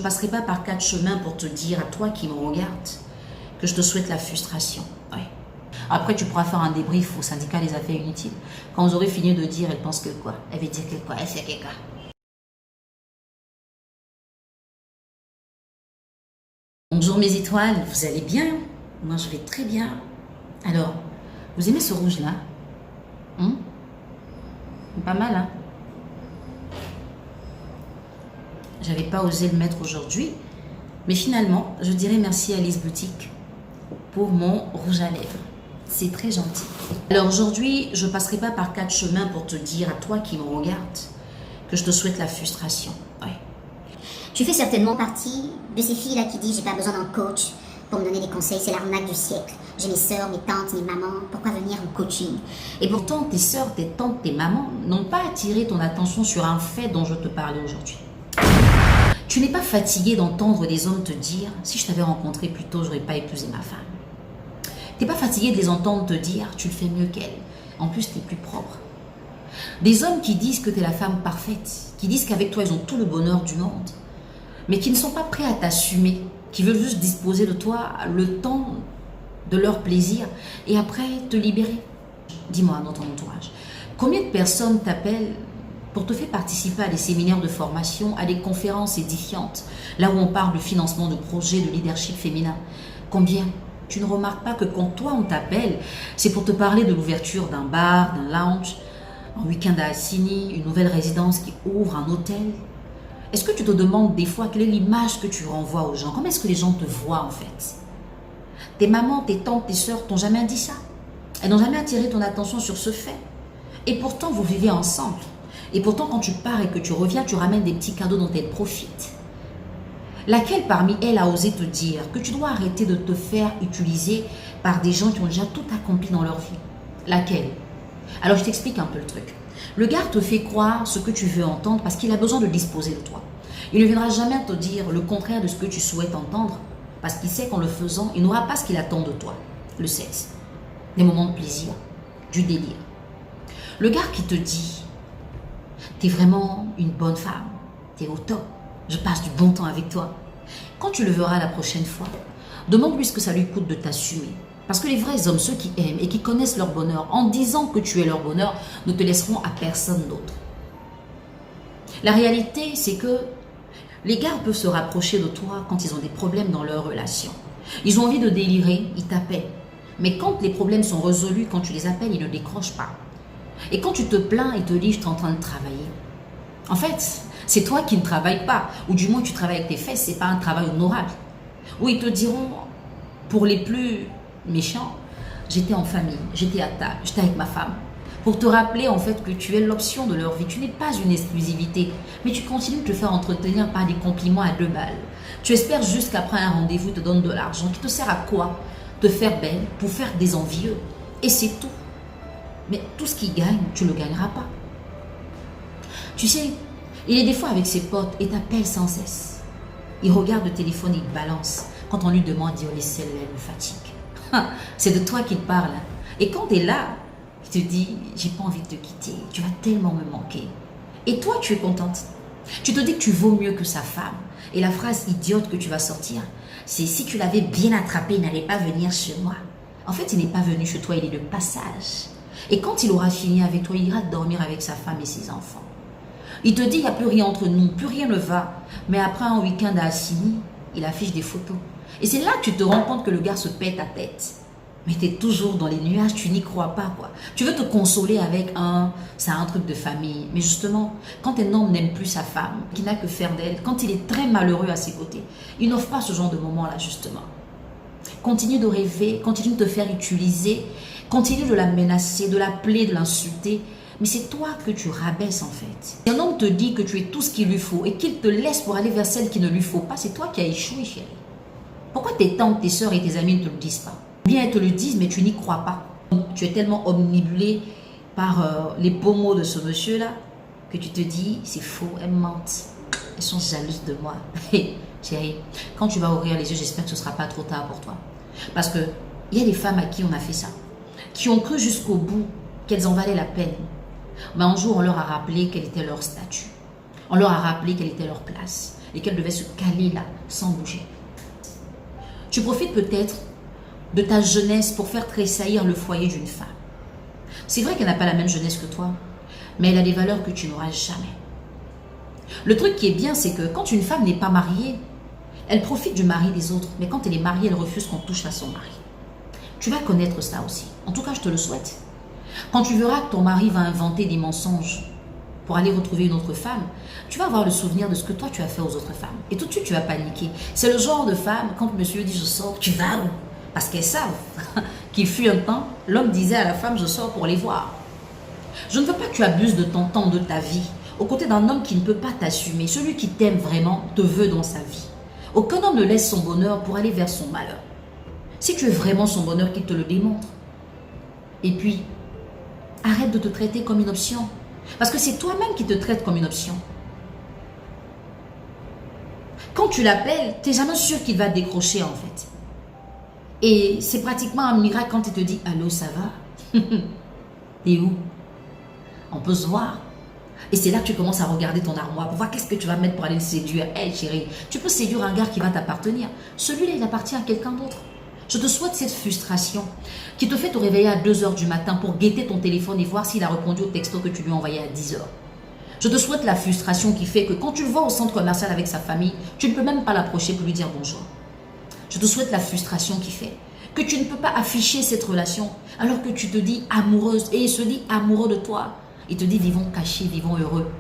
passerai pas par 4 chemins pour te dire, à toi qui me regardes, que je te souhaite la frustration. Ouais. Après, tu pourras faire un débrief au syndicat des affaires inutiles. Quand vous aurez fini de dire, elle pense que quoi? Elle veut dire que quoi? Elle fait que quoi? Bonjour mes étoiles, vous allez bien? Moi je vais très bien. Alors, vous aimez ce rouge là? Pas mal, hein? J'avais pas osé le mettre aujourd'hui, mais finalement, je dirais merci à Alice Boutique pour mon rouge à lèvres. C'est très gentil. Alors aujourd'hui, je passerai pas par 4 chemins pour te dire, à toi qui me regardes, que je te souhaite la frustration. Ouais. Tu fais certainement partie de ces filles-là qui disent « j'ai pas besoin d'un coach pour me donner des conseils, c'est l'arnaque du siècle. J'ai mes sœurs, mes tantes, mes mamans, pourquoi venir au coaching ?» Et pourtant, tes sœurs, tes tantes, tes mamans n'ont pas attiré ton attention sur un fait dont je te parlais aujourd'hui. Tu n'es pas fatigué d'entendre des hommes te dire « si je t'avais rencontré plus tôt, j'aurais pas épousé ma femme ». Tu n'es pas fatigué de les entendre te dire « tu le fais mieux qu'elle, en plus tu es plus propre ». Des hommes qui disent que tu es la femme parfaite, qui disent qu'avec toi ils ont tout le bonheur du monde, mais qui ne sont pas prêts à t'assumer, qui veulent juste disposer de toi le temps de leur plaisir et après te libérer. Dis-moi dans ton entourage, combien de personnes t'appellent pour te faire participer à des séminaires de formation, à des conférences édifiantes, là où on parle de financement de projets, de leadership féminin? Combien? Tu ne remarques pas que quand toi on t'appelle, c'est pour te parler de l'ouverture d'un bar, d'un lounge, un week-end à Assini, une nouvelle résidence qui ouvre, un hôtel? Est-ce que tu te demandes des fois quelle est l'image que tu renvoies aux gens? Comment est-ce que les gens te voient en fait? Tes mamans, tes tantes, tes sœurs t'ont jamais dit ça. Elles n'ont jamais attiré ton attention sur ce fait. Et pourtant, vous vivez ensemble. Et pourtant, quand tu pars et que tu reviens, tu ramènes des petits cadeaux dont elles profitent. Laquelle parmi elles a osé te dire que tu dois arrêter de te faire utiliser par des gens qui ont déjà tout accompli dans leur vie? Laquelle? Alors, je t'explique un peu le truc. Le gars te fait croire ce que tu veux entendre parce qu'il a besoin de disposer de toi. Il ne viendra jamais te dire le contraire de ce que tu souhaites entendre parce qu'il sait qu'en le faisant, il n'aura pas ce qu'il attend de toi. Le sexe, des moments de plaisir, du délire. Le gars qui te dit « t'es vraiment une bonne femme, t'es au top, je passe du bon temps avec toi ». Quand tu le verras la prochaine fois, demande-lui ce que ça lui coûte de t'assumer. Parce que les vrais hommes, ceux qui aiment et qui connaissent leur bonheur, en disant que tu es leur bonheur, ne te laisseront à personne d'autre. La réalité, c'est que les gars peuvent se rapprocher de toi quand ils ont des problèmes dans leur relation. Ils ont envie de délirer, ils t'appellent. Mais quand les problèmes sont résolus, quand tu les appelles, ils ne décrochent pas. Et quand tu te plains, ils te disent « je suis en train de travailler ». En fait, c'est toi qui ne travailles pas, ou du moins tu travailles avec tes fesses, ce n'est pas un travail honorable. Ou ils te diront, pour les plus méchants, j'étais en famille, j'étais à table, j'étais avec ma femme. Pour te rappeler en fait que tu es l'option de leur vie, tu n'es pas une exclusivité, mais tu continues de te faire entretenir par des compliments à 2 balles. Tu espères juste qu'après un rendez-vous, ils te donnent de l'argent, qui te sert à quoi? Te faire belle, pour faire des envieux. Et c'est tout. Mais tout ce qu'ils gagnent, tu ne le gagneras pas. Tu sais, il est des fois avec ses potes et t'appelle sans cesse. Il regarde le téléphone et il balance. Quand on lui demande, il dit « oh, les selles, elle me fatigue ». C'est de toi qu'il parle. Et quand tu es là, il te dit « j'ai pas envie de te quitter, tu vas tellement me manquer ». Et toi, tu es contente. Tu te dis que tu vaux mieux que sa femme. Et la phrase idiote que tu vas sortir, c'est « si tu l'avais bien attrapé, il n'allait pas venir chez moi ». En fait, il n'est pas venu chez toi, il est de passage. Et quand il aura fini avec toi, il ira dormir avec sa femme et ses enfants. Il te dit, il n'y a plus rien entre nous, plus rien ne va. Mais après un week-end à Assini, il affiche des photos. Et c'est là que tu te rends compte que le gars se pète ta tête. Mais tu es toujours dans les nuages, tu n'y crois pas, quoi. Tu veux te consoler avec c'est un truc de famille. Mais justement, quand un homme n'aime plus sa femme, qui n'a que faire d'elle, quand il est très malheureux à ses côtés, il n'offre pas ce genre de moment-là, justement. Continue de rêver, continue de te faire utiliser, continue de la menacer, de l'appeler, de l'insulter. Mais c'est toi que tu rabaisses en fait. Si un homme te dit que tu es tout ce qu'il lui faut et qu'il te laisse pour aller vers celle qu'il ne lui faut pas, c'est toi qui as échoué, chérie. Pourquoi tes tantes, tes soeurs et tes amis ne te le disent pas? Bien, elles te le disent, mais tu n'y crois pas. Tu es tellement omnibulé par les beaux mots de ce monsieur-là que tu te dis, c'est faux, elles mentent. Elles sont jalouses de moi. Chérie, quand tu vas ouvrir les yeux, j'espère que ce ne sera pas trop tard pour toi. Parce qu'il y a des femmes à qui on a fait ça, qui ont cru jusqu'au bout qu'elles en valaient la peine. Mais un jour, on leur a rappelé quel était leur statut. On leur a rappelé quelle était leur place. et qu'elle devait se caler là, sans bouger. Tu profites peut-être de ta jeunesse pour faire tressaillir le foyer d'une femme. C'est vrai qu'elle n'a pas la même jeunesse que toi, mais elle a des valeurs que tu n'auras jamais. Le truc qui est bien, c'est que quand une femme n'est pas mariée, elle profite du mari des autres, mais quand elle est mariée, elle refuse qu'on touche à son mari. Tu vas connaître ça aussi. En tout cas, je te le souhaite. Quand tu verras que ton mari va inventer des mensonges pour aller retrouver une autre femme, tu vas avoir le souvenir de ce que toi tu as fait aux autres femmes. Et tout de suite, tu vas paniquer. C'est le genre de femme, quand monsieur dit je sors, tu vas où? Parce qu'elles savent qu'il fut un temps, l'homme disait à la femme je sors pour les voir. Je ne veux pas que tu abuses de ton temps, de ta vie, aux côtés d'un homme qui ne peut pas t'assumer. Celui qui t'aime vraiment te veut dans sa vie. Aucun homme ne laisse son bonheur pour aller vers son malheur. Si tu es vraiment son bonheur, qu'il te le démontre. Et puis, arrête de te traiter comme une option. Parce que c'est toi-même qui te traite comme une option. Quand tu l'appelles, tu n'es jamais sûr qu'il va décrocher en fait. Et c'est pratiquement un miracle quand il te dit « Allô, ça va ?» T'es où? On peut se voir. Et c'est là que tu commences à regarder ton armoire pour voir qu'est-ce que tu vas mettre pour aller le séduire. Hey chérie, tu peux séduire un gars qui va t'appartenir. Celui-là, il appartient à quelqu'un d'autre. Je te souhaite cette frustration qui te fait te réveiller à 2 h du matin pour guetter ton téléphone et voir s'il a répondu au texto que tu lui as envoyé à 10 h. Je te souhaite la frustration qui fait que quand tu le vois au centre commercial avec sa famille, tu ne peux même pas l'approcher pour lui dire bonjour. Je te souhaite la frustration qui fait que tu ne peux pas afficher cette relation alors que tu te dis amoureuse et il se dit amoureux de toi. Il te dit vivons cachés, vivons heureux.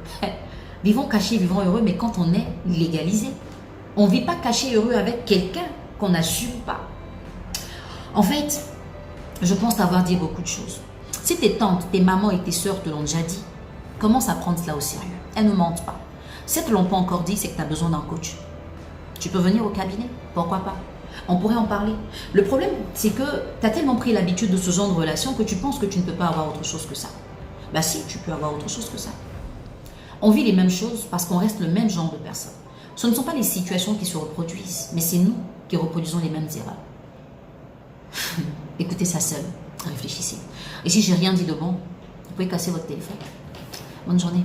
Vivons cachés, vivons heureux, mais quand on est légalisé, on ne vit pas caché et heureux avec quelqu'un qu'on n'assume pas. En fait, je pense t'avoir dit beaucoup de choses. Si tes tantes, tes mamans et tes soeurs te l'ont déjà dit, commence à prendre cela au sérieux. Elles ne mentent pas. Si elles ne te l'ont pas encore dit, c'est que tu as besoin d'un coach. Tu peux venir au cabinet, pourquoi pas? On pourrait en parler. Le problème, c'est que tu as tellement pris l'habitude de ce genre de relation que tu penses que tu ne peux pas avoir autre chose que ça. Bah si, tu peux avoir autre chose que ça. On vit les mêmes choses parce qu'on reste le même genre de personne. Ce ne sont pas les situations qui se reproduisent, mais c'est nous qui reproduisons les mêmes erreurs. Écoutez ça seul, réfléchissez. Et si j'ai rien dit de bon, vous pouvez casser votre téléphone. Bonne journée.